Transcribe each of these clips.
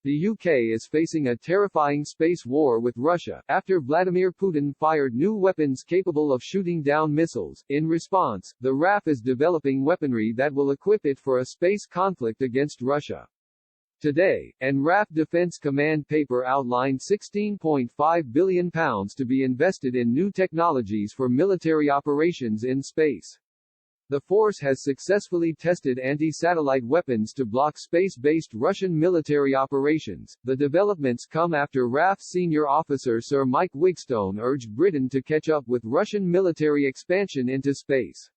The UK is facing a terrifying space war with Russia, after Vladimir Putin fired new weapons capable of shooting down missiles. In response, the RAF is developing weaponry that will equip it for a space conflict against Russia. Today, an RAF Defence Command paper outlined £16.5 billion to be invested in new technologies for military operations in space. The force has successfully tested anti-satellite weapons to block space-based Russian military operations. The developments come after RAF senior officer Sir Mike Wigstone urged Britain to catch up with Russian military expansion into space.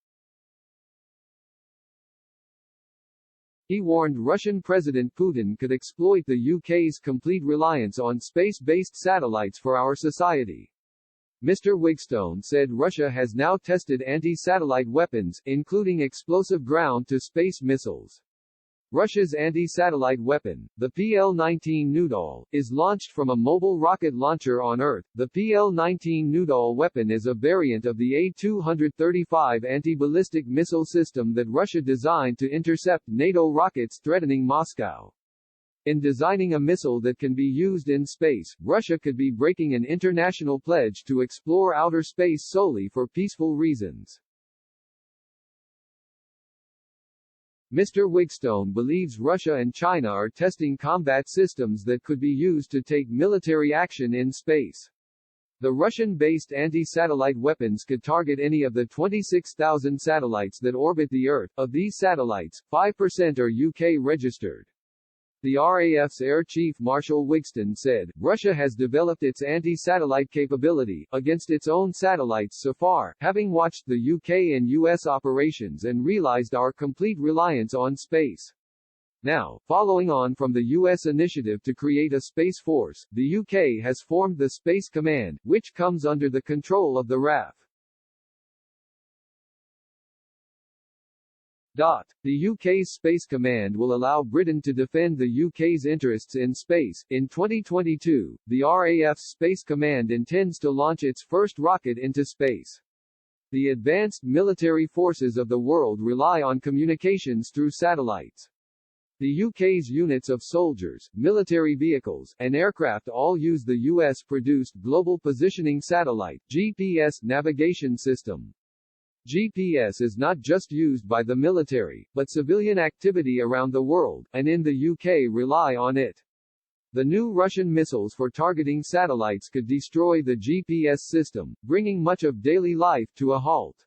He warned Russian President Putin could exploit the UK's complete reliance on space-based satellites for our society. Mr. Wigstone said Russia has now tested anti-satellite weapons, including explosive ground-to-space missiles. Russia's anti-satellite weapon, the PL-19 Noudal, is launched from a mobile rocket launcher on Earth. The PL-19 Noudal weapon is a variant of the A-235 anti-ballistic missile system that Russia designed to intercept NATO rockets threatening Moscow. In designing a missile that can be used in space, Russia could be breaking an international pledge to explore outer space solely for peaceful reasons. Mr. Wigstone believes Russia and China are testing combat systems that could be used to take military action in space. The Russian-based anti-satellite weapons could target any of the 26,000 satellites that orbit the Earth. Of these satellites, 5% are UK-registered. The RAF's Air Chief Marshal Wigstone said, Russia has developed its anti-satellite capability against its own satellites so far, having watched the UK and US operations and realized our complete reliance on space. Now, following on from the US initiative to create a space force, the UK has formed the Space Command, which comes under the control of the RAF. The UK's Space Command will allow Britain to defend the UK's interests in space. In 2022, the RAF's Space Command intends to launch its first rocket into space. The advanced military forces of the world rely on communications through satellites. The UK's units of soldiers, military vehicles, and aircraft all use the US-produced Global Positioning Satellite (GPS) navigation system. GPS is not just used by the military, but civilian activity around the world, and in the UK rely on it. The new Russian missiles for targeting satellites could destroy the GPS system, bringing much of daily life to a halt.